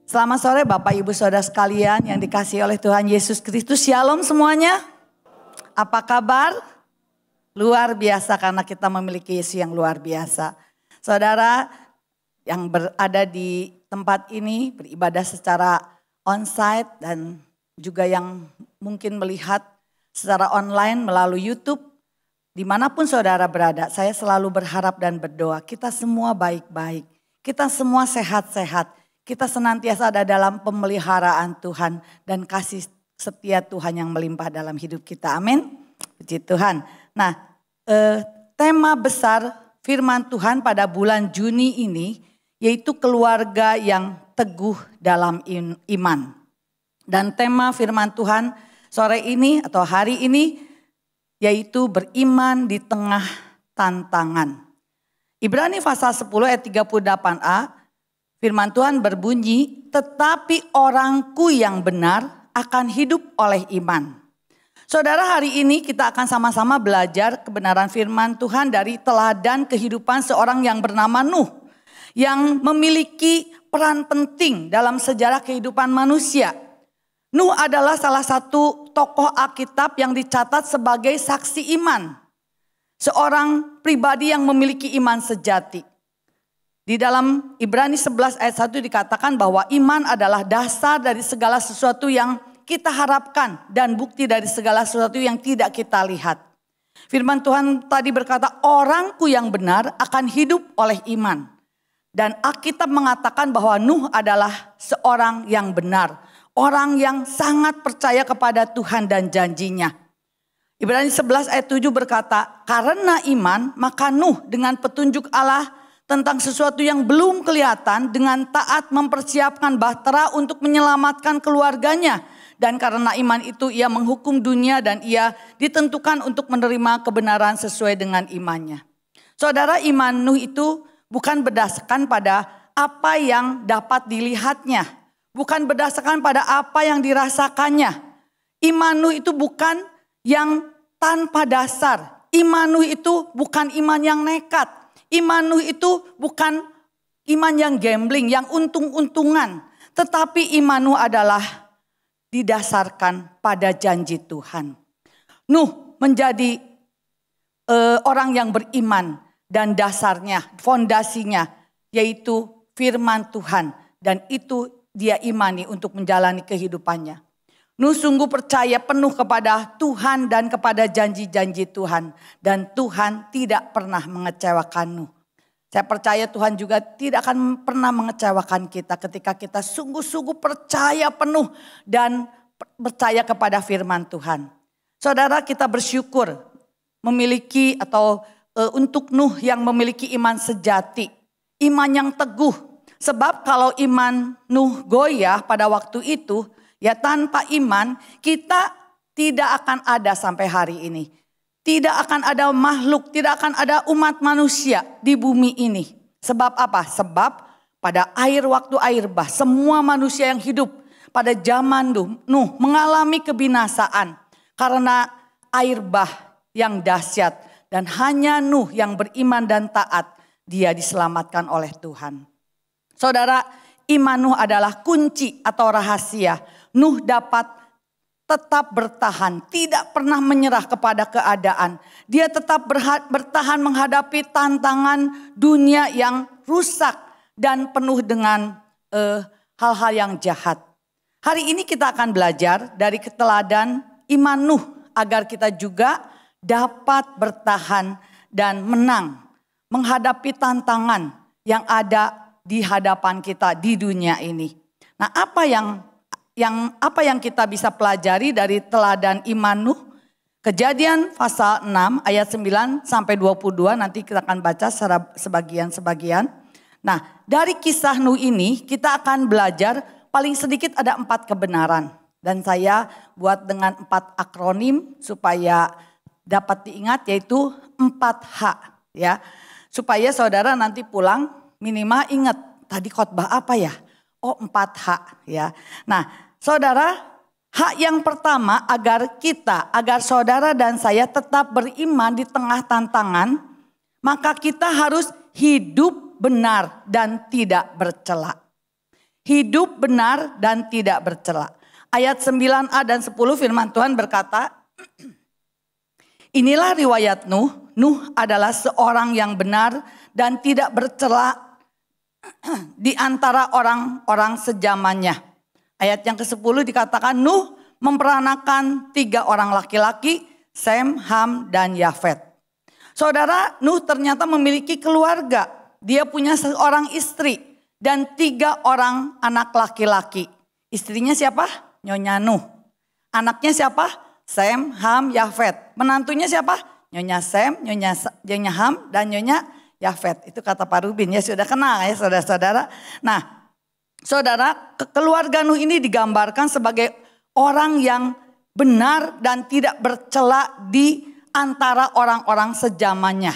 Selamat sore Bapak Ibu Saudara sekalian yang dikasihi oleh Tuhan Yesus Kristus. Shalom semuanya. Apa kabar? Luar biasa karena kita memiliki Yesus yang luar biasa. Saudara yang berada di tempat ini beribadah secara onsite dan juga yang mungkin melihat secara online melalui YouTube. Dimanapun saudara berada, saya selalu berharap dan berdoa kita semua baik-baik. Kita semua sehat-sehat. Kita senantiasa ada dalam pemeliharaan Tuhan dan kasih setia Tuhan yang melimpah dalam hidup kita. Amin. Puji Tuhan. Nah, tema besar firman Tuhan pada bulan Juni ini yaitu keluarga yang teguh dalam iman. Dan tema firman Tuhan sore ini atau hari ini yaitu beriman di tengah tantangan. Ibrani pasal 10 ayat 38a. Firman Tuhan berbunyi, tetapi orangku yang benar akan hidup oleh iman. Saudara, hari ini kita akan sama-sama belajar kebenaran firman Tuhan dari teladan kehidupan seorang yang bernama Nuh. Yang memiliki peran penting dalam sejarah kehidupan manusia. Nuh adalah salah satu tokoh Alkitab yang dicatat sebagai saksi iman. Seorang pribadi yang memiliki iman sejati. Di dalam Ibrani 11 ayat 1 dikatakan bahwa iman adalah dasar dari segala sesuatu yang kita harapkan dan bukti dari segala sesuatu yang tidak kita lihat. Firman Tuhan tadi berkata, orangku yang benar akan hidup oleh iman. Dan Alkitab mengatakan bahwa Nuh adalah seorang yang benar. Orang yang sangat percaya kepada Tuhan dan janjinya. Ibrani 11 ayat 7 berkata, karena iman maka Nuh dengan petunjuk Allah tentang sesuatu yang belum kelihatan dengan taat mempersiapkan bahtera untuk menyelamatkan keluarganya. Dan karena iman itu ia menghukum dunia dan ia ditentukan untuk menerima kebenaran sesuai dengan imannya. Saudara, iman Nuh itu bukan berdasarkan pada apa yang dapat dilihatnya. Bukan berdasarkan pada apa yang dirasakannya. Iman Nuh itu bukan yang tanpa dasar. Iman Nuh itu bukan iman yang nekat. Iman Nuh itu bukan iman yang gambling, yang untung-untungan. Tetapi iman Nuh adalah didasarkan pada janji Tuhan. Nuh menjadi orang yang beriman dan dasarnya, fondasinya yaitu firman Tuhan. Dan itu dia imani untuk menjalani kehidupannya. Nuh sungguh percaya penuh kepada Tuhan dan kepada janji-janji Tuhan. Dan Tuhan tidak pernah mengecewakan Nuh. Saya percaya Tuhan juga tidak akan pernah mengecewakan kita ketika kita sungguh-sungguh percaya penuh dan percaya kepada firman Tuhan. Saudara, kita bersyukur memiliki atau untuk Nuh yang memiliki iman sejati. Iman yang teguh. Sebab kalau iman Nuh goyah pada waktu itu, ya tanpa iman kita tidak akan ada sampai hari ini. Tidak akan ada makhluk, tidak akan ada umat manusia di bumi ini. Sebab apa? Sebab pada waktu air bah semua manusia yang hidup pada zaman Nuh mengalami kebinasaan. Karena air bah yang dahsyat dan hanya Nuh yang beriman dan taat dia diselamatkan oleh Tuhan. Saudara, iman Nuh adalah kunci atau rahasia. Nuh dapat tetap bertahan, tidak pernah menyerah kepada keadaan. Dia tetap bertahan menghadapi tantangan dunia yang rusak dan penuh dengan hal-hal yang jahat. Hari ini kita akan belajar dari keteladan iman Nuh agar kita juga dapat bertahan dan menang menghadapi tantangan yang ada di hadapan kita di dunia ini. Nah, apa yang kita bisa pelajari dari teladan iman Nuh? Kejadian pasal 6 ayat 9 sampai 22 nanti kita akan baca secara sebagian-sebagian. Nah, dari kisah Nuh ini kita akan belajar paling sedikit ada 4 kebenaran. Dan saya buat dengan 4 akronim supaya dapat diingat yaitu 4H ya. Supaya saudara nanti pulang minimal ingat tadi khotbah apa ya? Oh, 4H ya. Nah, saudara, hak yang pertama agar saudara dan saya tetap beriman di tengah tantangan, maka kita harus hidup benar dan tidak bercela. hidup benar dan tidak bercela. Ayat 9a dan 10 firman Tuhan berkata, inilah riwayat Nuh. Nuh adalah seorang yang benar dan tidak bercela di antara orang-orang sezamannya. Ayat yang ke-10 dikatakan Nuh memperanakan 3 orang laki-laki, Sem, Ham, dan Yafet. Saudara, Nuh ternyata memiliki keluarga. Dia punya seorang istri dan 3 orang anak laki-laki. Istrinya siapa? Nyonya Nuh. Anaknya siapa? Sem, Ham, Yafet. Menantunya siapa? Nyonya Sem, Nyonya Ham, dan Nyonya Yafet. Itu kata Pak Rubin ya, sudah kenal ya saudara-saudara. Nah, saudara, keluarga Nuh ini digambarkan sebagai orang yang benar dan tidak bercela di antara orang-orang sezamannya.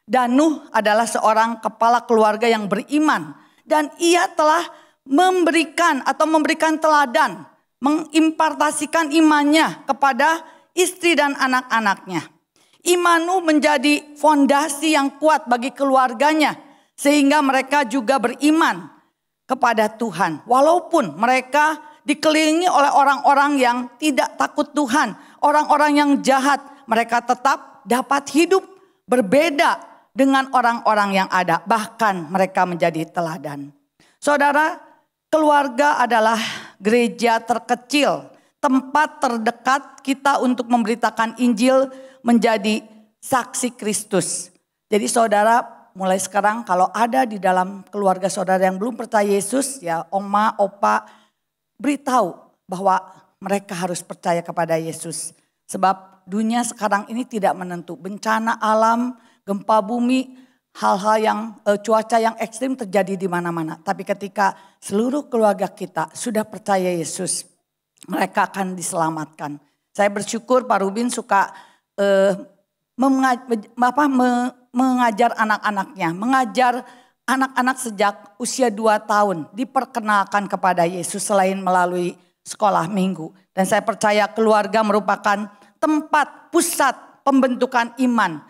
Dan Nuh adalah seorang kepala keluarga yang beriman. Dan ia telah memberikan teladan, mengimpartasikan imannya kepada istri dan anak-anaknya. Iman Nuh menjadi fondasi yang kuat bagi keluarganya, sehingga mereka juga beriman kepada Tuhan. Walaupun mereka dikelilingi oleh orang-orang yang tidak takut Tuhan, orang-orang yang jahat, mereka tetap dapat hidup berbeda dengan orang-orang yang ada. Bahkan mereka menjadi teladan. Saudara, keluarga adalah gereja terkecil, tempat terdekat kita untuk memberitakan Injil, menjadi saksi Kristus. Jadi saudara, mulai sekarang kalau ada di dalam keluarga saudara yang belum percaya Yesus, ya oma, opa, beritahu bahwa mereka harus percaya kepada Yesus. Sebab dunia sekarang ini tidak menentu. Bencana alam, gempa bumi, hal-hal yang cuaca yang ekstrim terjadi di mana-mana. Tapi ketika seluruh keluarga kita sudah percaya Yesus, mereka akan diselamatkan. Saya bersyukur Pak Rubin suka mengajar anak-anaknya, mengajar anak-anak sejak usia 2 tahun diperkenalkan kepada Yesus selain melalui sekolah minggu. Dan saya percaya keluarga merupakan tempat pusat pembentukan iman,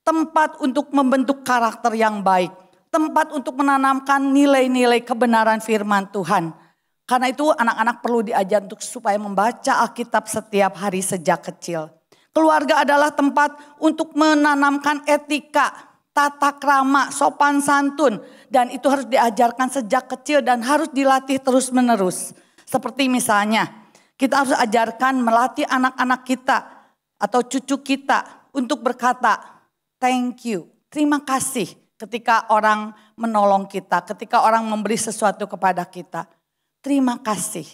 tempat untuk membentuk karakter yang baik, tempat untuk menanamkan nilai-nilai kebenaran firman Tuhan. Karena itu anak-anak perlu diajar untuk supaya membaca Alkitab setiap hari sejak kecil. Keluarga adalah tempat untuk menanamkan etika, tata krama, sopan santun. Dan itu harus diajarkan sejak kecil dan harus dilatih terus menerus. Seperti misalnya kita harus ajarkan melatih anak-anak kita atau cucu kita untuk berkata thank you, terima kasih ketika orang menolong kita, ketika orang memberi sesuatu kepada kita. Terima kasih.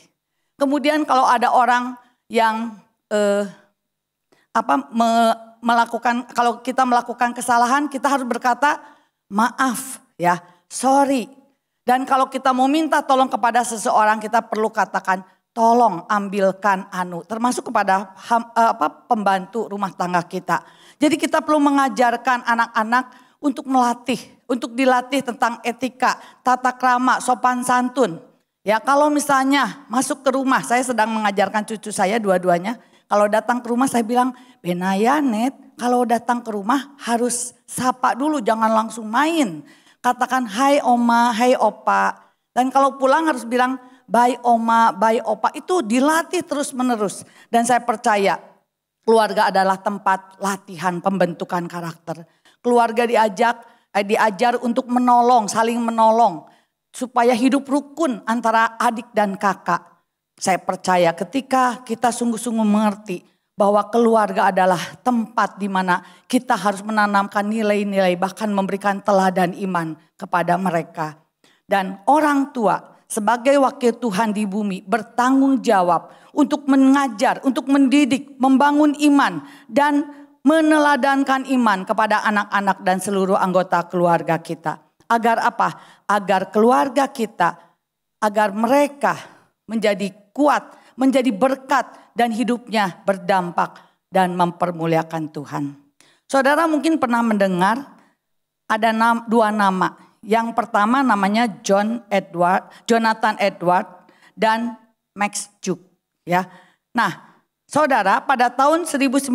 Kemudian kalau ada orang yang kalau kita melakukan kesalahan, kita harus berkata maaf ya, sorry. Dan kalau kita mau minta tolong kepada seseorang, kita perlu katakan tolong ambilkan termasuk kepada pembantu rumah tangga kita. Jadi kita perlu mengajarkan anak-anak untuk dilatih tentang etika, tata krama, sopan santun. Ya, kalau misalnya masuk ke rumah, saya sedang mengajarkan cucu saya dua-duanya. Kalau datang ke rumah saya bilang, Benaya Net, kalau datang ke rumah harus sapa dulu, jangan langsung main. Katakan hai oma, hai opa. Dan kalau pulang harus bilang bye oma, bye opa. Itu dilatih terus menerus. Dan saya percaya keluarga adalah tempat latihan pembentukan karakter. Keluarga diajar untuk menolong, saling menolong. Supaya hidup rukun antara adik dan kakak. Saya percaya ketika kita sungguh-sungguh mengerti bahwa keluarga adalah tempat di mana kita harus menanamkan nilai-nilai, bahkan memberikan teladan iman kepada mereka. Dan orang tua sebagai wakil Tuhan di bumi bertanggung jawab untuk mengajar, untuk mendidik, membangun iman dan meneladankan iman kepada anak-anak dan seluruh anggota keluarga kita. Agar apa? Agar keluarga kita, agar mereka menjadi kuat, menjadi berkat dan hidupnya berdampak dan mempermuliakan Tuhan. Saudara mungkin pernah mendengar ada 2 nama. Yang pertama namanya Jonathan Edward dan Max Juk. Ya. Nah, saudara pada tahun 1900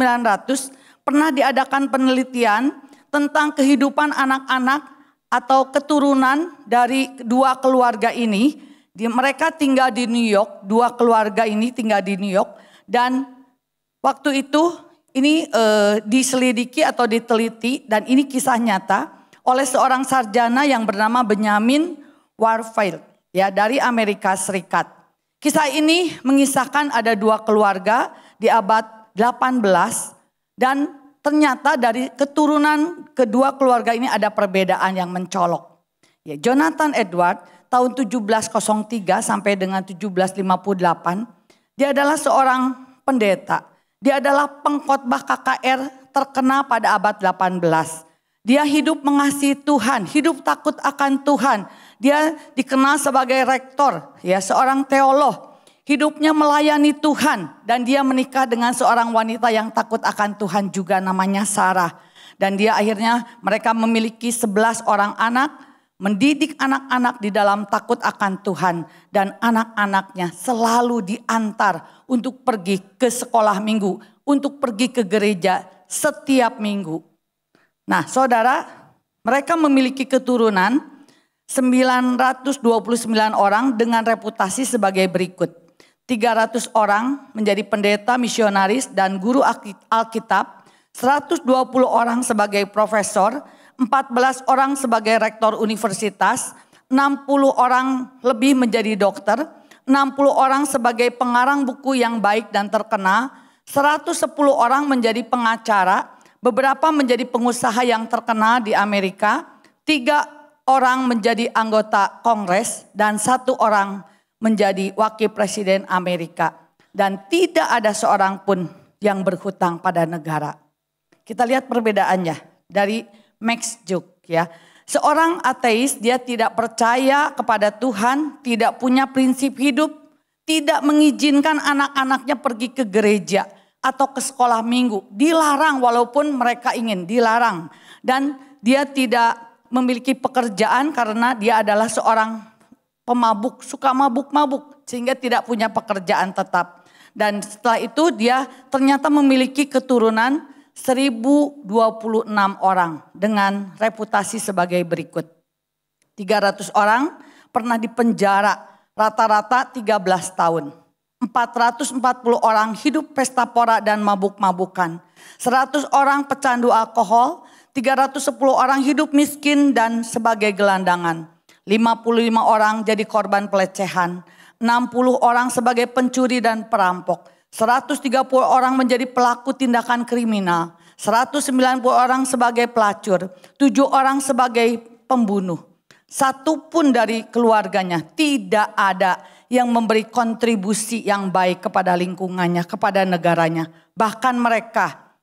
pernah diadakan penelitian tentang kehidupan anak-anak atau keturunan dari 2 keluarga ini Mereka tinggal di New York, dua keluarga ini tinggal di New York. Dan waktu itu ini diselidiki atau diteliti, dan ini kisah nyata oleh seorang sarjana yang bernama Benjamin Warfield ya, dari Amerika Serikat. Kisah ini mengisahkan ada dua keluarga di abad 18 dan ternyata dari keturunan kedua keluarga ini ada perbedaan yang mencolok. Ya, Jonathan Edward tahun 1703 sampai dengan 1758, dia adalah seorang pendeta. Dia adalah pengkhotbah KKR terkenal pada abad 18. Dia hidup mengasihi Tuhan, hidup takut akan Tuhan. Dia dikenal sebagai rektor, ya, seorang teolog. Hidupnya melayani Tuhan dan dia menikah dengan seorang wanita yang takut akan Tuhan juga, namanya Sarah. Dan dia akhirnya mereka memiliki 11 orang anak, mendidik anak-anak di dalam takut akan Tuhan. Dan anak-anaknya selalu diantar untuk pergi ke sekolah minggu, untuk pergi ke gereja setiap minggu. Nah saudara, mereka memiliki keturunan 929 orang dengan reputasi sebagai berikut. 300 orang menjadi pendeta, misionaris, dan guru Alkitab. 120 orang sebagai profesor. 14 orang sebagai rektor universitas. 60 orang lebih menjadi dokter. 60 orang sebagai pengarang buku yang baik dan terkenal. 110 orang menjadi pengacara. Beberapa menjadi pengusaha yang terkenal di Amerika. 3 orang menjadi anggota Kongres. Dan 1 orang menjadi wakil presiden Amerika. Dan tidak ada seorang pun yang berhutang pada negara. Kita lihat perbedaannya dari Max Juk ya. Seorang ateis, dia tidak percaya kepada Tuhan, tidak punya prinsip hidup, tidak mengizinkan anak-anaknya pergi ke gereja atau ke sekolah minggu. Dilarang walaupun mereka ingin, dilarang. Dan dia tidak memiliki pekerjaan karena dia adalah seorang pemabuk, suka mabuk-mabuk sehingga tidak punya pekerjaan tetap. Dan setelah itu dia ternyata memiliki keturunan 1026 orang dengan reputasi sebagai berikut. 300 orang pernah dipenjara rata-rata 13 tahun. 440 orang hidup pesta pora dan mabuk-mabukan. 100 orang pecandu alkohol, 310 orang hidup miskin dan sebagai gelandangan. 55 orang jadi korban pelecehan, 60 orang sebagai pencuri dan perampok, 130 orang menjadi pelaku tindakan kriminal, 190 orang sebagai pelacur, 7 orang sebagai pembunuh. Satu pun dari keluarganya tidak ada yang memberi kontribusi yang baik kepada lingkungannya, kepada negaranya. Bahkan mereka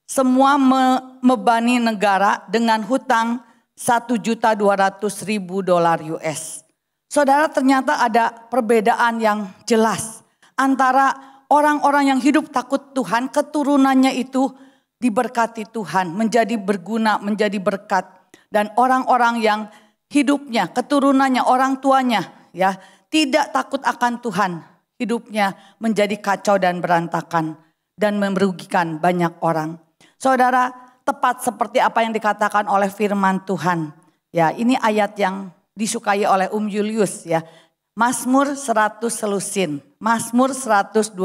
semua membebani negara dengan hutang $1.200.000 US. Saudara, ternyata ada perbedaan yang jelas antara orang-orang yang hidup takut Tuhan, keturunannya itu diberkati Tuhan, menjadi berguna, menjadi berkat. Dan orang-orang yang hidupnya, keturunannya, orang tuanya ya tidak takut akan Tuhan, hidupnya menjadi kacau dan berantakan dan merugikan banyak orang. Saudara, tepat seperti apa yang dikatakan oleh firman Tuhan. Ya, ini ayat yang disukai oleh Julius ya. Mazmur 100 selusin, Mazmur 112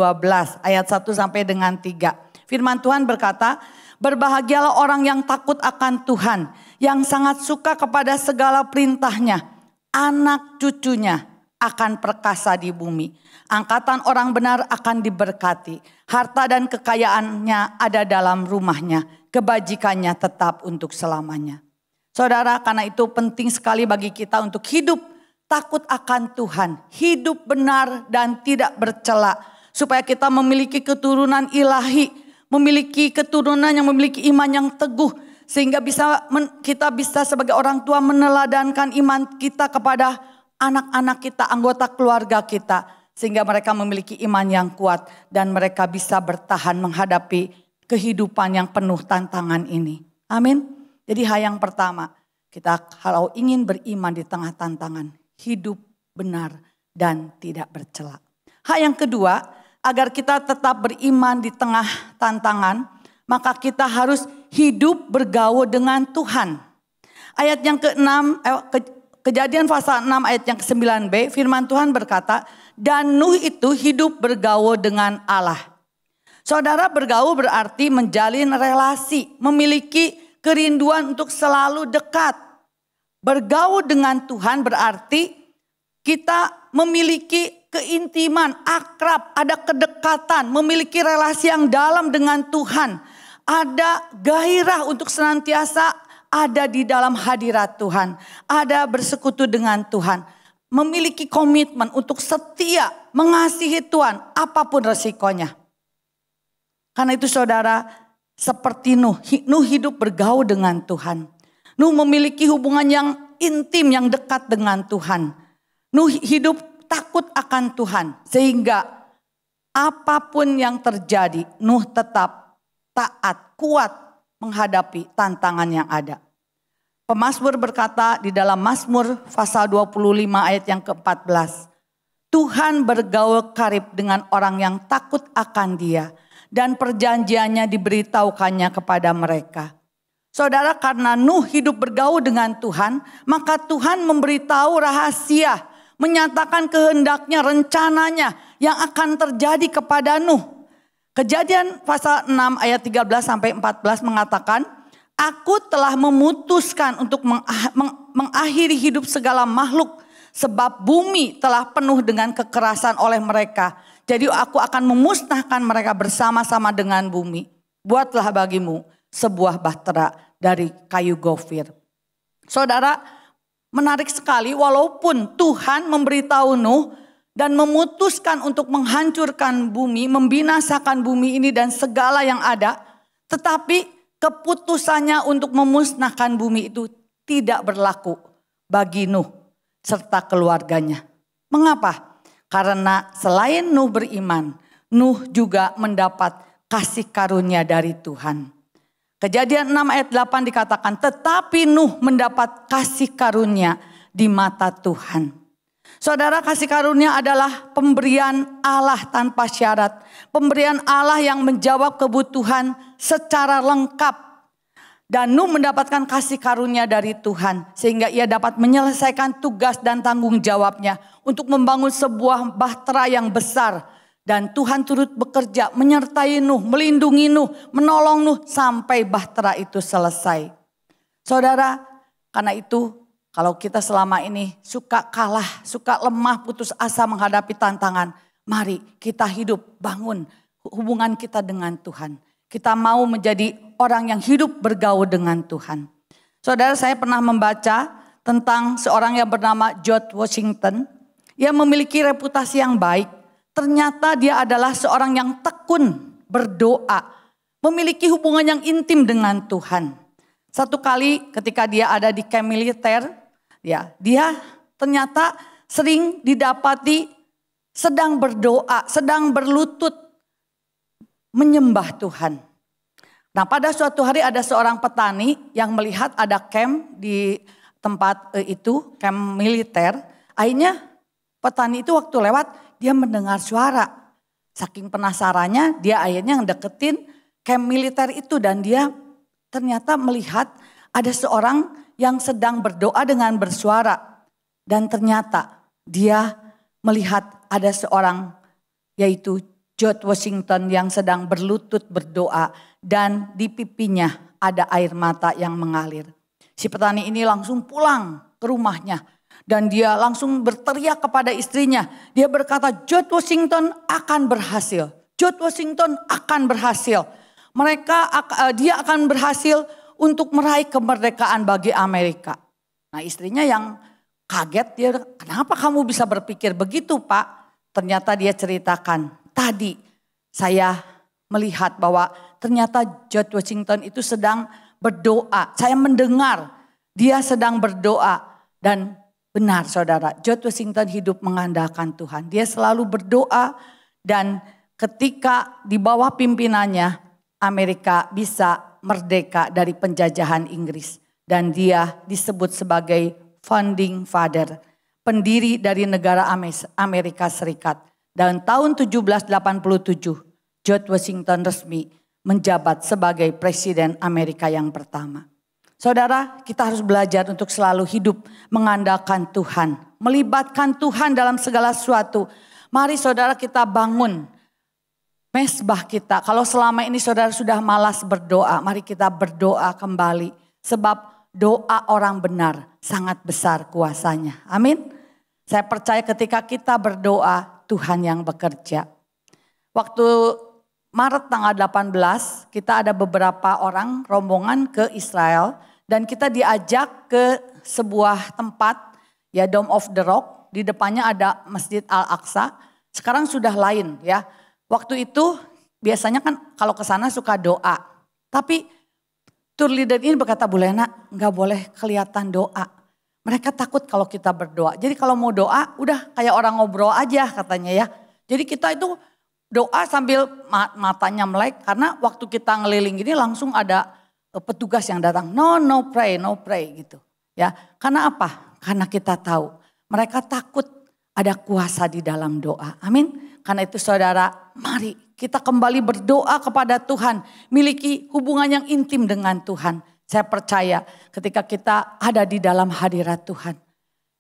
ayat 1 sampai dengan 3. Firman Tuhan berkata, berbahagialah orang yang takut akan Tuhan, yang sangat suka kepada segala perintahnya. Anak cucunya akan perkasa di bumi. Angkatan orang benar akan diberkati. Harta dan kekayaannya ada dalam rumahnya. Kebajikannya tetap untuk selamanya. Saudara, karena itu penting sekali bagi kita untuk hidup takut akan Tuhan. Hidup benar dan tidak bercela. Supaya kita memiliki keturunan ilahi. Memiliki keturunan yang memiliki iman yang teguh. Sehingga kita bisa sebagai orang tua meneladankan iman kita kepada anak-anak kita, anggota keluarga kita. Sehingga mereka memiliki iman yang kuat. Dan mereka bisa bertahan menghadapi kehidupan yang penuh tantangan ini. Amin. Jadi hal yang pertama, kita kalau ingin beriman di tengah tantangan, hidup benar dan tidak bercela. Hal yang kedua, agar kita tetap beriman di tengah tantangan, maka kita harus hidup bergaul dengan Tuhan. Ayat yang ke-6, Kejadian pasal 6 ayat yang ke-9b, firman Tuhan berkata, dan Nuh itu hidup bergaul dengan Allah. Saudara, bergaul berarti menjalin relasi, memiliki kerinduan untuk selalu dekat. Bergaul dengan Tuhan berarti kita memiliki keintiman, akrab, ada kedekatan, memiliki relasi yang dalam dengan Tuhan. Ada gairah untuk senantiasa ada di dalam hadirat Tuhan. Ada bersekutu dengan Tuhan. Memiliki komitmen untuk setia mengasihi Tuhan apapun resikonya. Karena itu saudara, seperti Nuh hidup bergaul dengan Tuhan. Nuh memiliki hubungan yang intim, yang dekat dengan Tuhan. Nuh hidup takut akan Tuhan. Sehingga apapun yang terjadi, Nuh tetap taat, kuat menghadapi tantangan yang ada. Pemazmur berkata di dalam Mazmur pasal 25 ayat yang ke-14. Tuhan bergaul karib dengan orang yang takut akan Dia. Dan perjanjiannya diberitahukannya kepada mereka. Saudara, karena Nuh hidup bergaul dengan Tuhan, maka Tuhan memberitahu rahasia, menyatakan kehendaknya, rencananya yang akan terjadi kepada Nuh. Kejadian pasal 6 ayat 13-14 mengatakan, aku telah memutuskan untuk mengakhiri hidup segala makhluk, sebab bumi telah penuh dengan kekerasan oleh mereka. Jadi aku akan memusnahkan mereka bersama-sama dengan bumi. Buatlah bagimu sebuah bahtera dari kayu gofir. Saudara, menarik sekali walaupun Tuhan memberitahu Nuh dan memutuskan untuk menghancurkan bumi, membinasakan bumi ini dan segala yang ada. Tetapi keputusannya untuk memusnahkan bumi itu tidak berlaku bagi Nuh serta keluarganya. Mengapa? Karena selain Nuh beriman, Nuh juga mendapat kasih karunia dari Tuhan. Kejadian 6 ayat 8 dikatakan, tetapi Nuh mendapat kasih karunia di mata Tuhan. Saudara, kasih karunia adalah pemberian Allah tanpa syarat. Pemberian Allah yang menjawab kebutuhan secara lengkap. Dan Nuh mendapatkan kasih karunia dari Tuhan. Sehingga ia dapat menyelesaikan tugas dan tanggung jawabnya. Untuk membangun sebuah bahtera yang besar. Dan Tuhan turut bekerja menyertai Nuh, melindungi Nuh, menolong Nuh sampai bahtera itu selesai. Saudara, karena itu kalau kita selama ini suka kalah, suka lemah, putus asa menghadapi tantangan. Mari kita hidup, bangun hubungan kita dengan Tuhan. Kita mau menjadi orang yang hidup bergaul dengan Tuhan. Saudara, saya pernah membaca tentang seorang yang bernama George Washington. Ia memiliki reputasi yang baik. Ternyata dia adalah seorang yang tekun berdoa. Memiliki hubungan yang intim dengan Tuhan. Satu kali ketika dia ada di camp militer, ya, dia ternyata sering didapati sedang berdoa, sedang berlutut menyembah Tuhan. Nah, pada suatu hari ada seorang petani yang melihat ada camp di tempat itu, camp militer. Akhirnya petani itu waktu lewat dia mendengar suara. Saking penasarannya dia akhirnya ngedeketin camp militer itu dan dia ternyata melihat ada seorang yang sedang berdoa dengan bersuara. Dan ternyata dia melihat ada seorang yaitu George Washington yang sedang berlutut berdoa dan di pipinya ada air mata yang mengalir. Si petani ini langsung pulang ke rumahnya dan dia langsung berteriak kepada istrinya. Dia berkata, George Washington akan berhasil. George Washington akan berhasil. Dia akan berhasil untuk meraih kemerdekaan bagi Amerika. Nah, istrinya yang kaget, dia, kenapa kamu bisa berpikir begitu, Pak? Ternyata dia ceritakan, tadi saya melihat bahwa ternyata George Washington itu sedang berdoa. Saya mendengar dia sedang berdoa dan benar saudara, George Washington hidup mengandalkan Tuhan. Dia selalu berdoa dan ketika di bawah pimpinannya Amerika bisa merdeka dari penjajahan Inggris. Dan dia disebut sebagai founding father, pendiri dari negara Amerika Serikat. Dan tahun 1787 George Washington resmi menjabat sebagai presiden Amerika yang pertama. Saudara, kita harus belajar untuk selalu hidup mengandalkan Tuhan. Melibatkan Tuhan dalam segala sesuatu. Mari saudara kita bangun mesbah kita. Kalau selama ini saudara sudah malas berdoa, mari kita berdoa kembali. Sebab doa orang benar sangat besar kuasanya. Amin. Saya percaya ketika kita berdoa, Tuhan yang bekerja. Waktu Maret tanggal 18, kita ada beberapa orang rombongan ke Israel. Dan kita diajak ke sebuah tempat, ya Dome of the Rock. Di depannya ada Masjid Al-Aqsa. Sekarang sudah lain ya. Waktu itu biasanya kan kalau ke sana suka doa. Tapi tour leader ini berkata, Bu Lena gak boleh kelihatan doa. Mereka takut kalau kita berdoa. Jadi kalau mau doa udah kayak orang ngobrol aja katanya ya. Jadi kita itu doa sambil matanya melek. Karena waktu kita ngeliling gini langsung ada petugas yang datang. No pray gitu. Ya, karena apa? Karena kita tahu mereka takut ada kuasa di dalam doa. Amin. Karena itu saudara, mari kita kembali berdoa kepada Tuhan. Miliki hubungan yang intim dengan Tuhan. Saya percaya ketika kita ada di dalam hadirat Tuhan.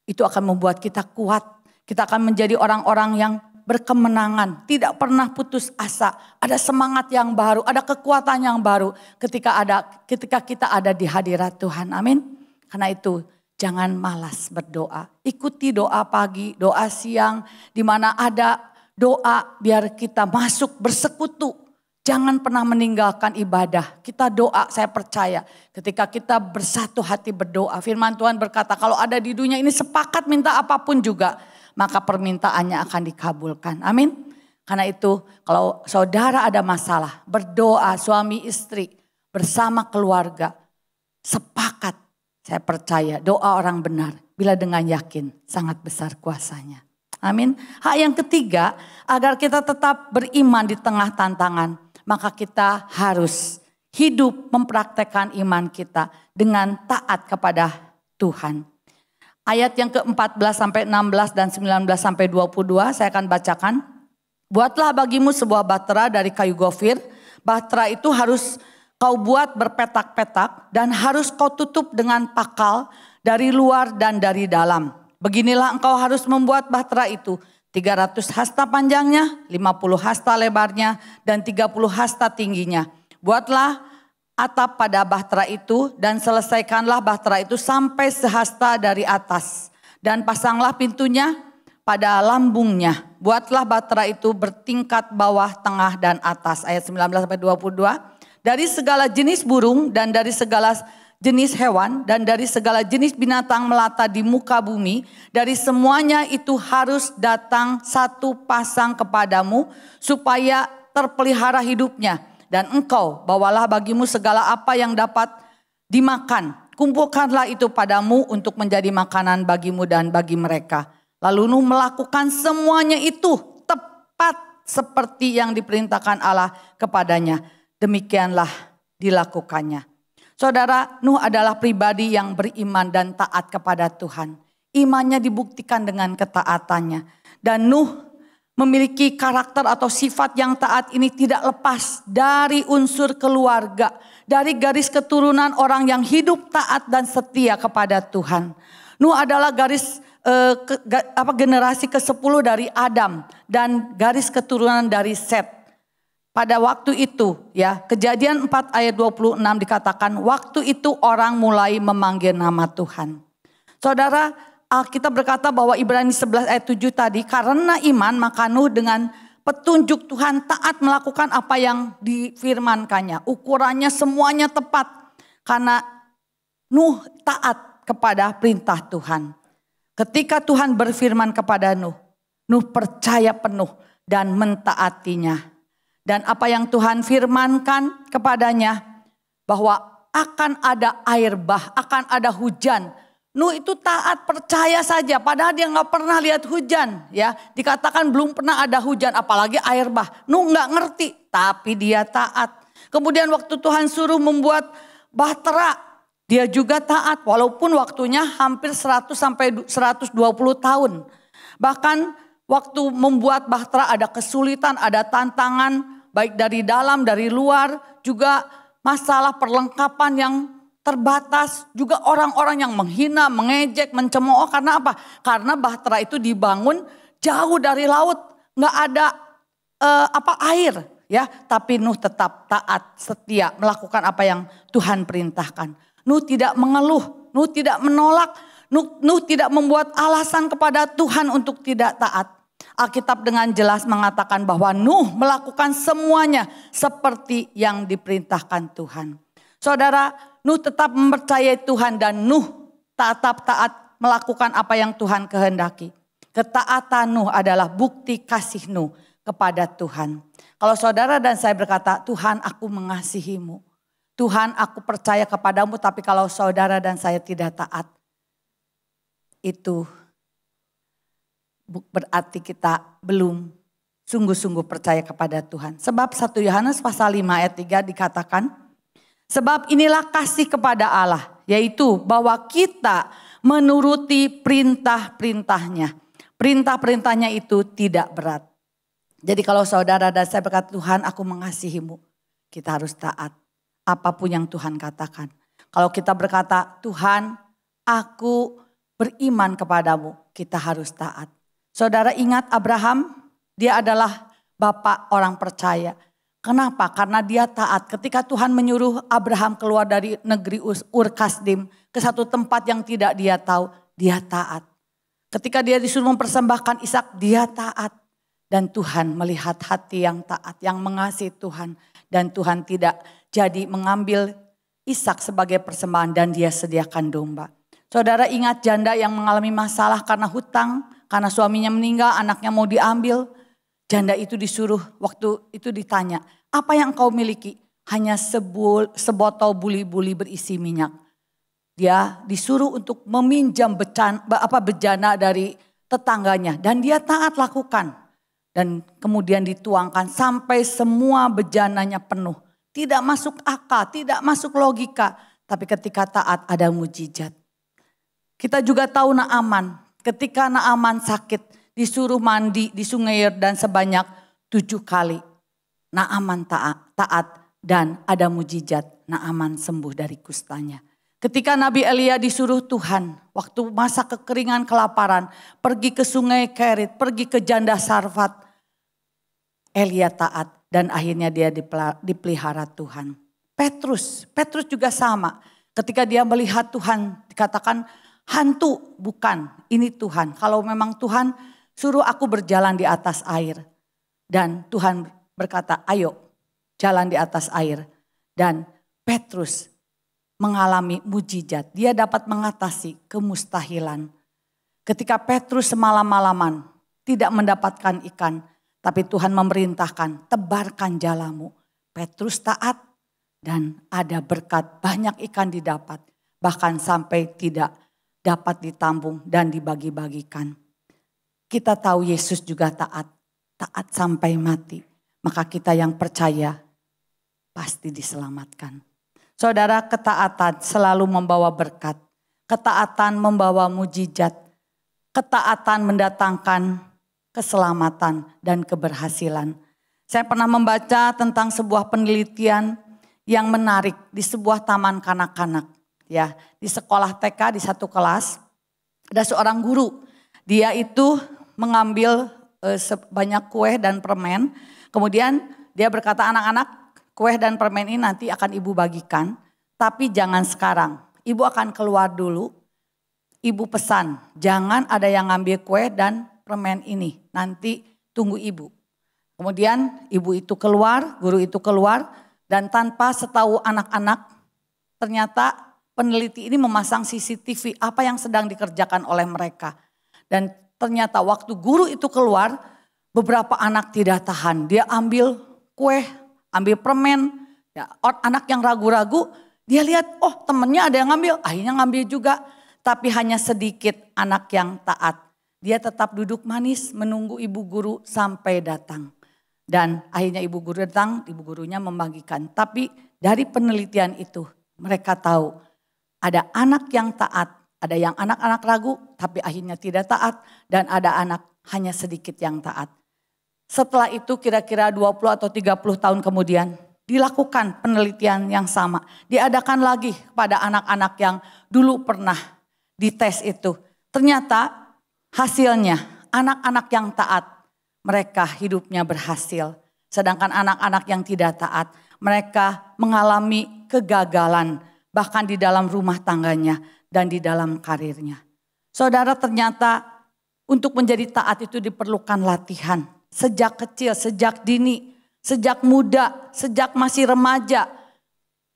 Itu akan membuat kita kuat. Kita akan menjadi orang-orang yang berkemenangan. Tidak pernah putus asa. Ada semangat yang baru. Ada kekuatan yang baru ketika kita ada di hadirat Tuhan. Amin. Karena itu jangan malas berdoa. Ikuti doa pagi, doa siang. Di mana ada doa biar kita masuk bersekutu. Jangan pernah meninggalkan ibadah. Kita doa, saya percaya. Ketika kita bersatu hati berdoa. Firman Tuhan berkata kalau ada di dunia ini sepakat minta apapun juga. Maka permintaannya akan dikabulkan. Amin. Karena itu kalau saudara ada masalah. Berdoa suami istri bersama keluarga. Sepakat. Saya percaya doa orang benar. Bila dengan yakin sangat besar kuasanya. Amin. Hal yang ketiga, agar kita tetap beriman di tengah tantangan, maka kita harus hidup mempraktekkan iman kita dengan taat kepada Tuhan. Ayat yang ke-14 sampai 16 dan 19 sampai 22 saya akan bacakan. Buatlah bagimu sebuah bahtera dari kayu gofir. Bahtera itu harus kau buat berpetak-petak dan harus kau tutup dengan pakal dari luar dan dari dalam. Beginilah engkau harus membuat bahtera itu. 300 hasta panjangnya, 50 hasta lebarnya, dan 30 hasta tingginya. Buatlah atap pada bahtera itu dan selesaikanlah bahtera itu sampai sehasta dari atas. Dan pasanglah pintunya pada lambungnya. Buatlah bahtera itu bertingkat bawah, tengah, dan atas. Ayat 19-22. Dari segala jenis burung dan dari segala jenis hewan dan dari segala jenis binatang melata di muka bumi, dari semuanya itu harus datang satu pasang kepadamu supaya terpelihara hidupnya. Dan engkau bawalah bagimu segala apa yang dapat dimakan. Kumpulkanlah itu padamu untuk menjadi makanan bagimu dan bagi mereka. Lalu Nuh melakukan semuanya itu tepat seperti yang diperintahkan Allah kepadanya. Demikianlah dilakukannya. Saudara, Nuh adalah pribadi yang beriman dan taat kepada Tuhan. Imannya dibuktikan dengan ketaatannya. Dan Nuh memiliki karakter atau sifat yang taat ini tidak lepas dari unsur keluarga. Dari garis keturunan orang yang hidup taat dan setia kepada Tuhan. Nuh adalah generasi ke-10 dari Adam dan garis keturunan dari Set. Pada waktu itu ya, Kejadian 4 ayat 26 dikatakan waktu itu orang mulai memanggil nama Tuhan. Saudara, Alkitab berkata bahwa Ibrani 11 ayat 7 tadi, karena iman maka Nuh dengan petunjuk Tuhan taat melakukan apa yang difirmankannya. Ukurannya semuanya tepat karena Nuh taat kepada perintah Tuhan. Ketika Tuhan berfirman kepada Nuh, Nuh percaya penuh dan mentaatinya. Dan apa yang Tuhan firmankan kepadanya bahwa akan ada air bah, akan ada hujan. Nuh itu taat, percaya saja padahal dia gak pernah lihat hujan ya. Dikatakan belum pernah ada hujan apalagi air bah. Nuh gak ngerti tapi dia taat. Kemudian waktu Tuhan suruh membuat bahtera, dia juga taat walaupun waktunya hampir 100 sampai 120 tahun. Bahkan waktu membuat bahtera ada kesulitan, ada tantangan baik dari dalam, dari luar, juga masalah perlengkapan yang terbatas. Juga orang-orang yang menghina, mengejek, mencemooh. Karena apa? Karena Bahtera itu dibangun jauh dari laut. Nggak ada air. Ya, tapi Nuh tetap taat, setia, melakukan apa yang Tuhan perintahkan. Nuh tidak mengeluh, Nuh tidak menolak, Nuh tidak membuat alasan kepada Tuhan untuk tidak taat. Alkitab dengan jelas mengatakan bahwa Nuh melakukan semuanya seperti yang diperintahkan Tuhan. Saudara, Nuh tetap mempercayai Tuhan dan Nuh tetap taat melakukan apa yang Tuhan kehendaki. Ketaatan Nuh adalah bukti kasih Nuh kepada Tuhan. Kalau saudara dan saya berkata, Tuhan aku mengasihimu. Tuhan aku percaya kepadamu, tapi kalau saudara dan saya tidak taat, itu berarti kita belum sungguh-sungguh percaya kepada Tuhan. Sebab 1 Yohanes pasal 5 ayat 3 dikatakan, sebab inilah kasih kepada Allah, yaitu bahwa kita menuruti perintah-perintahnya. Perintah-perintahnya itu tidak berat. Jadi kalau saudara dan saya berkata, Tuhan aku mengasihimu, kita harus taat apapun yang Tuhan katakan. Kalau kita berkata, Tuhan aku beriman kepadamu, kita harus taat. Saudara ingat Abraham, dia adalah bapak orang percaya. Kenapa? Karena dia taat. Ketika Tuhan menyuruh Abraham keluar dari negeri Ur Kasdim ke satu tempat yang tidak dia tahu, dia taat. Ketika dia disuruh mempersembahkan Ishak, dia taat. Dan Tuhan melihat hati yang taat, yang mengasihi Tuhan. Dan Tuhan tidak jadi mengambil Ishak sebagai persembahan dan dia sediakan domba. Saudara ingat janda yang mengalami masalah karena hutang, karena suaminya meninggal, anaknya mau diambil. Janda itu disuruh, waktu itu ditanya, apa yang kau miliki? Hanya sebotol buli-buli berisi minyak. Dia disuruh untuk meminjam bejana dari tetangganya dan dia taat lakukan. Dan kemudian dituangkan sampai semua bejananya penuh. Tidak masuk akal, tidak masuk logika. Tapi ketika taat ada mujizat. Kita juga tahu Naaman. Ketika Naaman sakit disuruh mandi di sungai Yordan sebanyak 7 kali. Naaman taat dan ada mujizat. Naaman sembuh dari kustanya. Ketika Nabi Elia disuruh Tuhan, waktu masa kekeringan kelaparan, pergi ke sungai Kerit, pergi ke janda Sarfat. Elia taat dan akhirnya dia dipelihara Tuhan. Petrus juga sama. Ketika dia melihat Tuhan dikatakan hantu, bukan ini Tuhan. Kalau memang Tuhan suruh aku berjalan di atas air. Dan Tuhan berkata ayo jalan di atas air. Dan Petrus mengalami mujizat. Dia dapat mengatasi kemustahilan. Ketika Petrus semalam-malaman tidak mendapatkan ikan. Tapi Tuhan memerintahkan tebarkan jalamu. Petrus taat dan ada berkat, banyak ikan didapat. Bahkan sampai tidak dapat ditampung dan dibagi-bagikan. Kita tahu Yesus juga taat sampai mati. Maka kita yang percaya pasti diselamatkan. Saudara, ketaatan selalu membawa berkat. Ketaatan membawa mujizat. Ketaatan mendatangkan keselamatan dan keberhasilan. Saya pernah membaca tentang sebuah penelitian yang menarik di sebuah taman kanak-kanak. Ya, di sekolah TK di satu kelas ada seorang guru. Dia itu mengambil sebanyak kue dan permen. Kemudian dia berkata, anak-anak, kue dan permen ini nanti akan ibu bagikan, tapi jangan sekarang. Ibu akan keluar dulu. Ibu pesan, jangan ada yang ngambil kue dan permen ini. Nanti tunggu ibu. Kemudian ibu itu keluar, guru itu keluar. Dan tanpa setahu anak-anak, ternyata peneliti ini memasang CCTV apa yang sedang dikerjakan oleh mereka. Dan ternyata waktu guru itu keluar, beberapa anak tidak tahan. Dia ambil kue, ambil permen. Ya, anak yang ragu-ragu, dia lihat, oh temennya ada yang ngambil, akhirnya ngambil juga. Tapi hanya sedikit anak yang taat. Dia tetap duduk manis menunggu ibu guru sampai datang. Dan akhirnya ibu guru datang, ibu gurunya membagikan. Tapi dari penelitian itu mereka tahu ada anak yang taat. Ada yang anak-anak ragu tapi akhirnya tidak taat. Dan ada anak hanya sedikit yang taat. Setelah itu kira-kira 20 atau 30 tahun kemudian dilakukan penelitian yang sama. Diadakan lagi kepada anak-anak yang dulu pernah dites itu. Ternyata hasilnya anak-anak yang taat mereka hidupnya berhasil. Sedangkan anak-anak yang tidak taat mereka mengalami kegagalan bahkan di dalam rumah tangganya dan di dalam karirnya. Saudara, ternyata untuk menjadi taat itu diperlukan latihan. Sejak kecil, sejak dini, sejak muda, sejak masih remaja.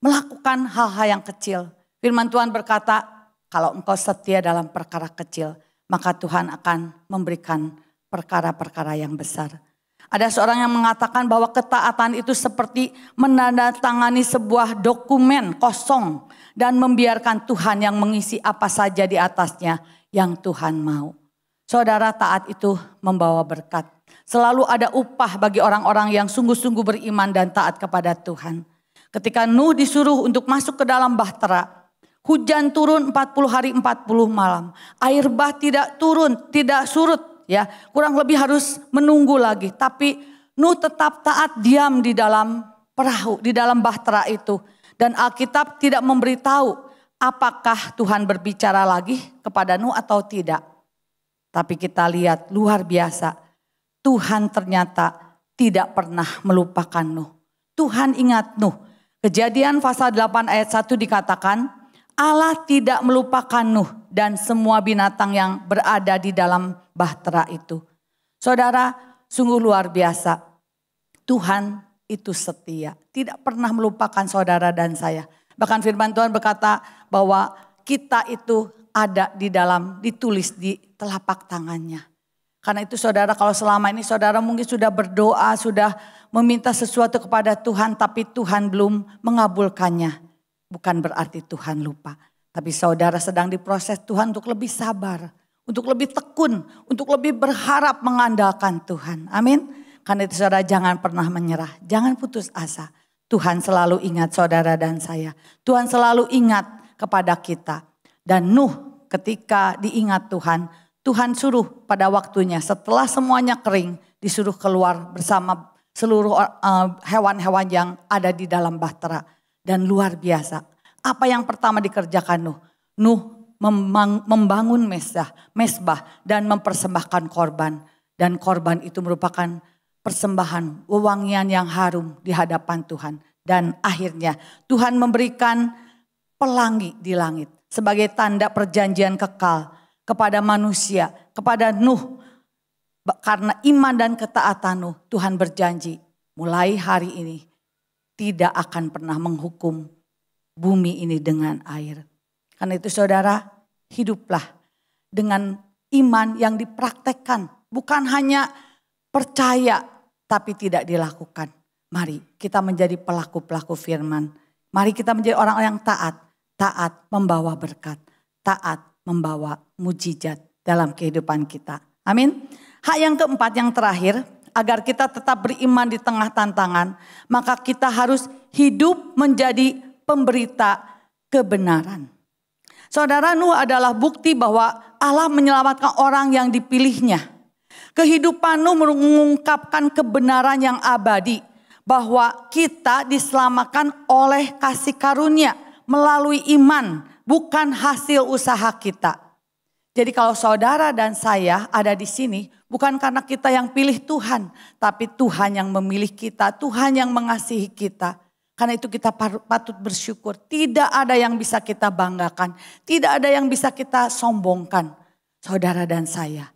Melakukan hal-hal yang kecil. Firman Tuhan berkata, kalau engkau setia dalam perkara kecil, maka Tuhan akan memberikan perkara-perkara yang besar. Ada seorang yang mengatakan bahwa ketaatan itu seperti menandatangani sebuah dokumen kosong dan membiarkan Tuhan yang mengisi apa saja di atasnya yang Tuhan mau. Saudara, taat itu membawa berkat. Selalu ada upah bagi orang-orang yang sungguh-sungguh beriman dan taat kepada Tuhan. Ketika Nuh disuruh untuk masuk ke dalam bahtera, hujan turun 40 hari 40 malam. Air bah tidak turun, tidak surut. Ya, kurang lebih harus menunggu lagi. Tapi Nuh tetap taat, diam di dalam perahu, di dalam bahtera itu. Dan Alkitab tidak memberitahu apakah Tuhan berbicara lagi kepada Nuh atau tidak. Tapi kita lihat luar biasa. Tuhan ternyata tidak pernah melupakan Nuh. Tuhan ingat Nuh. Kejadian pasal 8 ayat 1 dikatakan, Allah tidak melupakan Nuh dan semua binatang yang berada di dalam bahtera itu. Saudara, sungguh luar biasa. Tuhan itu setia. Tidak pernah melupakan saudara dan saya. Bahkan firman Tuhan berkata bahwa kita itu ada di dalam, ditulis di telapak tangannya. Karena itu saudara, kalau selama ini saudara mungkin sudah berdoa, sudah meminta sesuatu kepada Tuhan, tapi Tuhan belum mengabulkannya. Bukan berarti Tuhan lupa. Tapi saudara sedang diproses Tuhan untuk lebih sabar, untuk lebih tekun, untuk lebih berharap mengandalkan Tuhan. Amin. Karena itu saudara jangan pernah menyerah, jangan putus asa. Tuhan selalu ingat saudara dan saya. Tuhan selalu ingat kepada kita. Dan Nuh ketika diingat Tuhan, Tuhan suruh pada waktunya setelah semuanya kering, disuruh keluar bersama seluruh hewan-hewan yang ada di dalam bahtera. Dan luar biasa, apa yang pertama dikerjakan Nuh? Nuh membangun mesbah dan mempersembahkan korban. Dan korban itu merupakan persembahan wewangian yang harum di hadapan Tuhan. Dan akhirnya Tuhan memberikan pelangi di langit sebagai tanda perjanjian kekal kepada manusia, kepada Nuh. Karena iman dan ketaatan Nuh, Tuhan berjanji mulai hari ini tidak akan pernah menghukum bumi ini dengan air. Karena itu saudara, hiduplah dengan iman yang dipraktekkan. Bukan hanya percaya tapi tidak dilakukan. Mari kita menjadi pelaku-pelaku firman. Mari kita menjadi orang-orang yang taat. Taat membawa berkat. Taat membawa mujizat dalam kehidupan kita. Amin. Hak yang keempat, yang terakhir, agar kita tetap beriman di tengah tantangan, maka kita harus hidup menjadi pemberita kebenaran. Saudara, Nuh adalah bukti bahwa Allah menyelamatkan orang yang dipilihnya. Kehidupan Nuh mengungkapkan kebenaran yang abadi, bahwa kita diselamatkan oleh kasih karunia melalui iman, bukan hasil usaha kita. Jadi kalau saudara dan saya ada di sini, bukan karena kita yang pilih Tuhan, tapi Tuhan yang memilih kita, Tuhan yang mengasihi kita. Karena itu kita patut bersyukur. Tidak ada yang bisa kita banggakan, tidak ada yang bisa kita sombongkan. Saudara dan saya,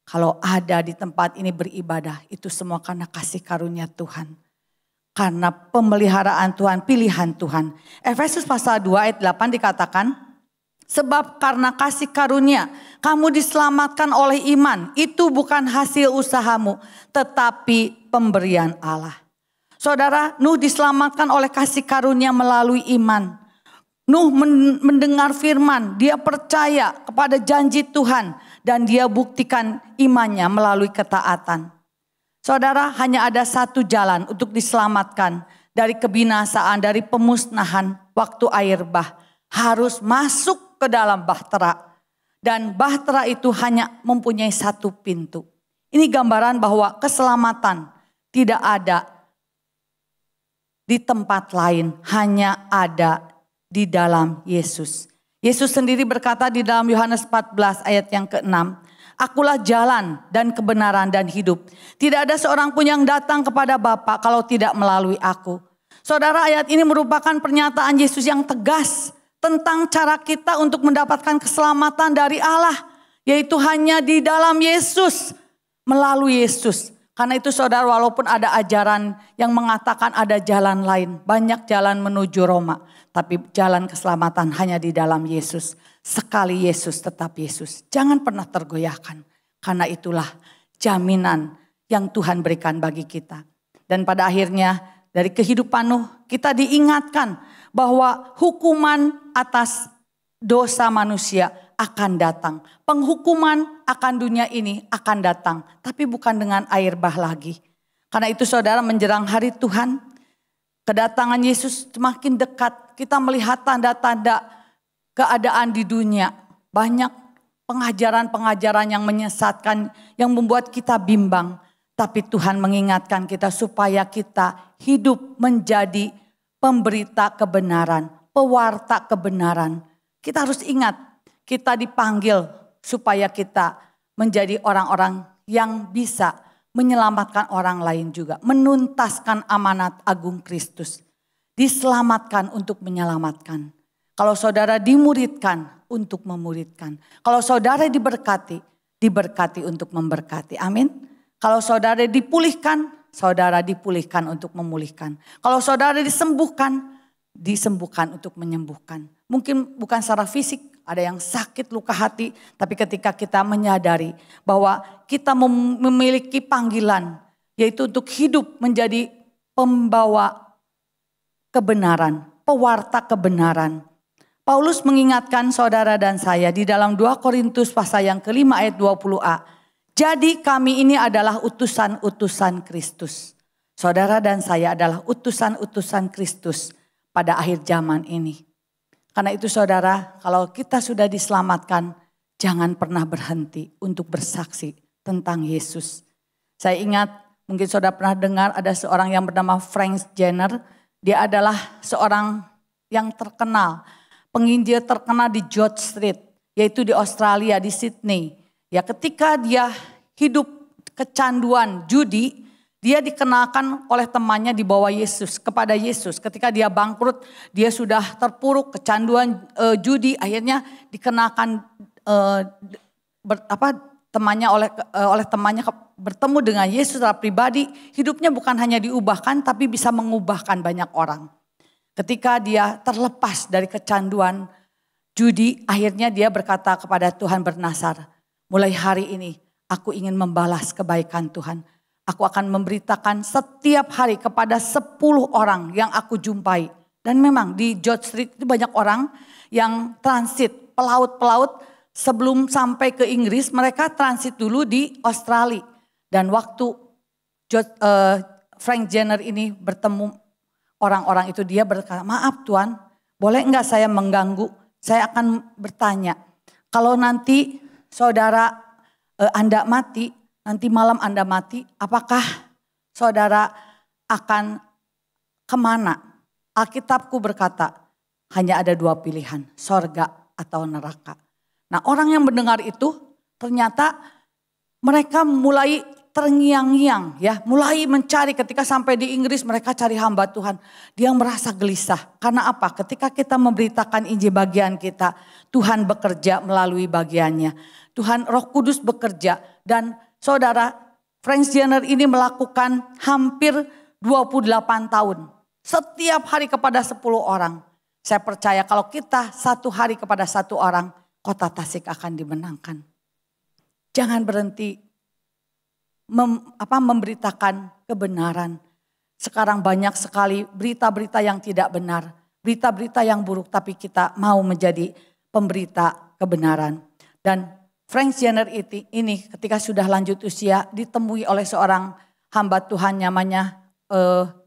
kalau ada di tempat ini beribadah, itu semua karena kasih karunia Tuhan. Karena pemeliharaan Tuhan, pilihan Tuhan. Efesus pasal 2 ayat 8 dikatakan, sebab karena kasih karunia kamu diselamatkan oleh iman. Itu bukan hasil usahamu, tetapi pemberian Allah. Saudara, Nuh diselamatkan oleh kasih karunia melalui iman. Nuh mendengar firman, dia percaya kepada janji Tuhan. Dan dia buktikan imannya melalui ketaatan. Saudara, hanya ada satu jalan untuk diselamatkan dari kebinasaan, dari pemusnahan waktu air bah. Harus masuk ke dalam bahtera. Dan bahtera itu hanya mempunyai satu pintu. Ini gambaran bahwa keselamatan tidak ada di tempat lain, hanya ada di dalam Yesus. Yesus sendiri berkata di dalam Yohanes 14 ayat yang ke-6, "Akulah jalan dan kebenaran dan hidup. Tidak ada seorang pun yang datang kepada Bapa kalau tidak melalui aku." Saudara, ayat ini merupakan pernyataan Yesus yang tegas tentang cara kita untuk mendapatkan keselamatan dari Allah, yaitu hanya di dalam Yesus, melalui Yesus. Karena itu saudara, walaupun ada ajaran yang mengatakan ada jalan lain, banyak jalan menuju Roma, tapi jalan keselamatan hanya di dalam Yesus. Sekali Yesus tetap Yesus. Jangan pernah tergoyahkan, karena itulah jaminan yang Tuhan berikan bagi kita. Dan pada akhirnya dari kehidupan Nuh kita diingatkan bahwa hukuman atas dosa manusia akan datang. Penghukuman akan dunia ini akan datang. Tapi bukan dengan air bah lagi. Karena itu saudara, menjelang hari Tuhan, kedatangan Yesus semakin dekat. Kita melihat tanda-tanda keadaan di dunia. Banyak pengajaran-pengajaran yang menyesatkan, yang membuat kita bimbang. Tapi Tuhan mengingatkan kita supaya kita hidup menjadi pemberita kebenaran, pewarta kebenaran. Kita harus ingat, kita dipanggil supaya kita menjadi orang-orang yang bisa menyelamatkan orang lain juga. Menuntaskan amanat agung Kristus. Diselamatkan untuk menyelamatkan. Kalau saudara dimuridkan, untuk memuridkan. Kalau saudara diberkati, diberkati untuk memberkati. Amin. Kalau saudara dipulihkan, saudara dipulihkan untuk memulihkan. Kalau saudara disembuhkan, disembuhkan untuk menyembuhkan. Mungkin bukan secara fisik, ada yang sakit luka hati. Tapi ketika kita menyadari bahwa kita memiliki panggilan, yaitu untuk hidup menjadi pembawa kebenaran, pewarta kebenaran. Paulus mengingatkan saudara dan saya di dalam 2 Korintus pasal yang ke-5 ayat 20a. Jadi kami ini adalah utusan-utusan Kristus. Saudara dan saya adalah utusan-utusan Kristus pada akhir zaman ini. Karena itu saudara, kalau kita sudah diselamatkan, jangan pernah berhenti untuk bersaksi tentang Yesus. Saya ingat, mungkin saudara pernah dengar ada seorang yang bernama Frank Jenner. Dia adalah seorang yang terkenal, penginjil terkenal di George Street, yaitu di Australia, di Sydney. Ya, ketika dia hidup kecanduan judi, dia dikenalkan oleh temannya di bawah Yesus, kepada Yesus. Ketika dia bangkrut, dia sudah terpuruk kecanduan judi, akhirnya dikenalkan temannya oleh temannya bertemu dengan Yesus secara pribadi. Hidupnya bukan hanya diubahkan, tapi bisa mengubahkan banyak orang. Ketika dia terlepas dari kecanduan judi, akhirnya dia berkata kepada Tuhan bernasar, mulai hari ini aku ingin membalas kebaikan Tuhan. Aku akan memberitakan setiap hari kepada 10 orang yang aku jumpai. Dan memang di George Street itu banyak orang yang transit, pelaut-pelaut sebelum sampai ke Inggris mereka transit dulu di Australia. Dan waktu Frank Jenner ini bertemu orang-orang itu, dia berkata, maaf Tuan, boleh enggak saya mengganggu? Saya akan bertanya, kalau nanti saudara Anda mati, nanti malam Anda mati, apakah saudara akan kemana? Alkitabku berkata, hanya ada 2 pilihan, sorga atau neraka. Nah, orang yang mendengar itu ternyata mereka mulai terngiang-ngiang, ya, mulai mencari. Ketika sampai di Inggris mereka cari hamba Tuhan. Dia merasa gelisah. Karena apa? Ketika kita memberitakan Injil bagian kita, Tuhan bekerja melalui bagiannya. Tuhan Roh Kudus bekerja. Dan saudara, Frank Jenner ini melakukan hampir 28 tahun. Setiap hari kepada 10 orang. Saya percaya kalau kita satu hari kepada 1 orang, kota Tasik akan dimenangkan. Jangan berhenti memberitakan kebenaran. Sekarang banyak sekali berita-berita yang tidak benar. Berita-berita yang buruk, tapi kita mau menjadi pemberita kebenaran. Dan Frank Jenner ini ketika sudah lanjut usia ditemui oleh seorang hamba Tuhan namanya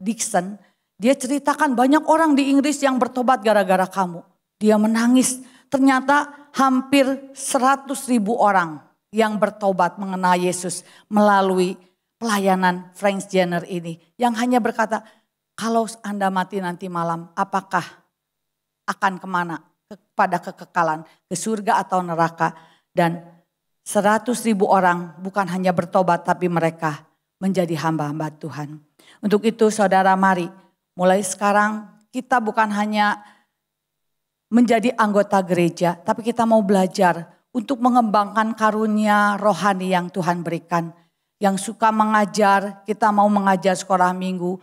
Dixon. Dia ceritakan banyak orang di Inggris yang bertobat gara-gara kamu. Dia menangis. Ternyata hampir 100.000 orang yang bertobat mengenal Yesus melalui pelayanan Frank Jenner ini. Yang hanya berkata, Kalau Anda mati nanti malam, apakah akan kemana? Kepada kekekalan, ke surga atau neraka. Dan 100.000 orang bukan hanya bertobat, tapi mereka menjadi hamba-hamba Tuhan. Untuk itu saudara, mari mulai sekarang kita bukan hanya menjadi anggota gereja, tapi kita mau belajar untuk mengembangkan karunia rohani yang Tuhan berikan. Yang suka mengajar, kita mau mengajar sekolah minggu,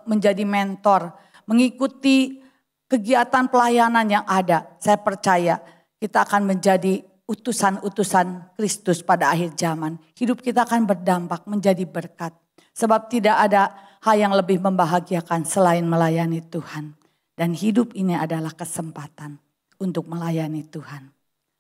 menjadi mentor, mengikuti kegiatan pelayanan yang ada. Saya percaya kita akan menjadi utusan-utusan Kristus pada akhir zaman. Hidup kita akan berdampak menjadi berkat. Sebab tidak ada hal yang lebih membahagiakan selain melayani Tuhan. Dan hidup ini adalah kesempatan untuk melayani Tuhan.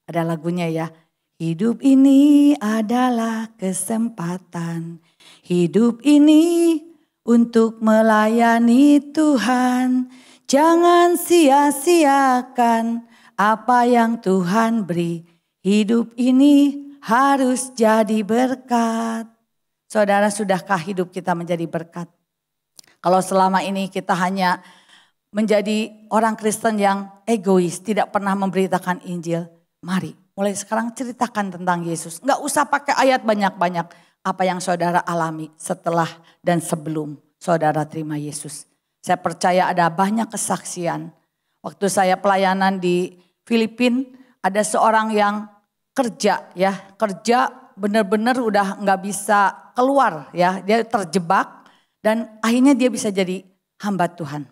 Ada lagunya ya. Hidup ini adalah kesempatan. Hidup ini untuk melayani Tuhan. Jangan sia-siakan apa yang Tuhan beri. Hidup ini harus jadi berkat. Saudara, sudahkah hidup kita menjadi berkat? Kalau selama ini kita hanya menjadi orang Kristen yang egois, tidak pernah memberitakan Injil. Mari, mulai sekarang ceritakan tentang Yesus. Enggak usah pakai ayat banyak-banyak. Apa yang saudara alami setelah dan sebelum saudara terima Yesus. Saya percaya ada banyak kesaksian. Waktu saya pelayanan di Filipina, ada seorang yang kerja benar-benar udah nggak bisa keluar ya. Dia terjebak dan akhirnya dia bisa jadi hamba Tuhan.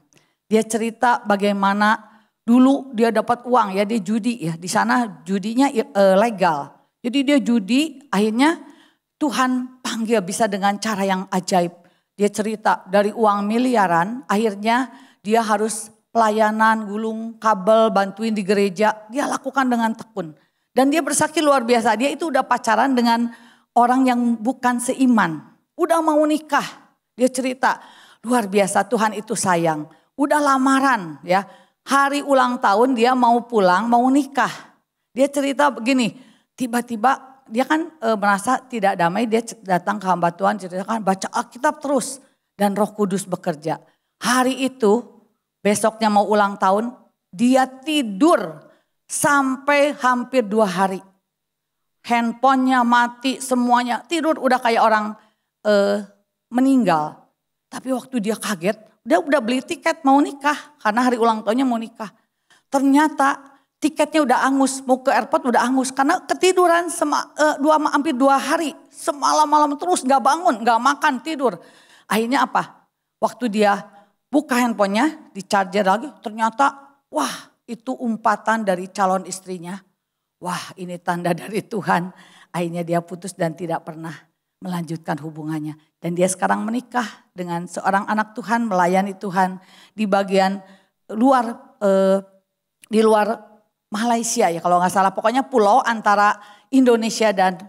Dia cerita bagaimana dulu dia dapat uang ya, dia judi ya. Di sana judinya legal. Jadi dia judi, akhirnya Tuhan panggil bisa dengan cara yang ajaib. Dia cerita dari uang miliaran, akhirnya dia harus pelayanan, gulung kabel, bantuin di gereja. Dia lakukan dengan tekun. Dan dia bersaksi luar biasa, dia itu udah pacaran dengan orang yang bukan seiman. Udah mau nikah, dia cerita luar biasa Tuhan itu sayang. Udah lamaran ya, hari ulang tahun dia mau pulang, mau nikah. Dia cerita begini, tiba-tiba dia kan merasa tidak damai, dia datang ke hamba Tuhan, ceritakan baca Alkitab terus. Dan Roh Kudus bekerja. Hari itu, besoknya mau ulang tahun, dia tidur sampai hampir 2 hari. Handphonenya mati semuanya, tidur udah kayak orang meninggal. Tapi waktu dia kaget, dia udah beli tiket mau nikah, karena hari ulang tahunnya mau nikah. Ternyata tiketnya udah angus, mau ke airport udah angus. Karena ketiduran hampir 2 hari. Semalam-malam terus gak bangun, gak makan, tidur. Akhirnya apa? Waktu dia buka handphonenya, di charger lagi. Ternyata wah itu umpatan dari calon istrinya. Wah ini tanda dari Tuhan. Akhirnya dia putus dan tidak pernah melanjutkan hubungannya. Dan dia sekarang menikah dengan seorang anak Tuhan, melayani Tuhan. Di bagian luar, di luar Malaysia ya kalau nggak salah, pokoknya pulau antara Indonesia dan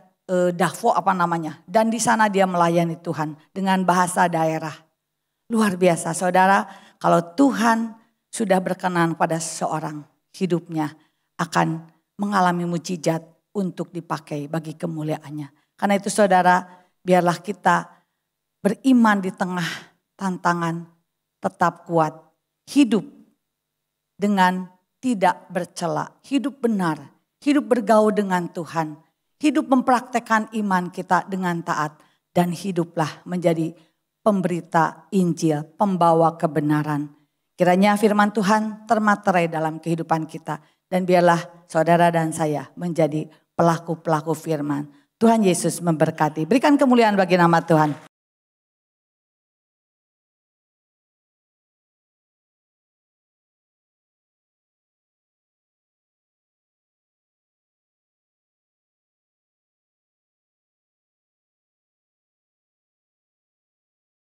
Davao apa namanya. Dan di sana dia melayani Tuhan dengan bahasa daerah. Luar biasa saudara, kalau Tuhan sudah berkenan pada seseorang, hidupnya akan mengalami mujizat untuk dipakai bagi kemuliaannya. Karena itu saudara, biarlah kita beriman di tengah tantangan, tetap kuat, hidup dengan tidak bercela, hidup benar, hidup bergaul dengan Tuhan, hidup mempraktekkan iman kita dengan taat, dan hiduplah menjadi pemberita Injil, pembawa kebenaran. Kiranya firman Tuhan termaterai dalam kehidupan kita, dan biarlah saudara dan saya menjadi pelaku-pelaku firman. Tuhan Yesus memberkati. Berikan kemuliaan bagi nama Tuhan.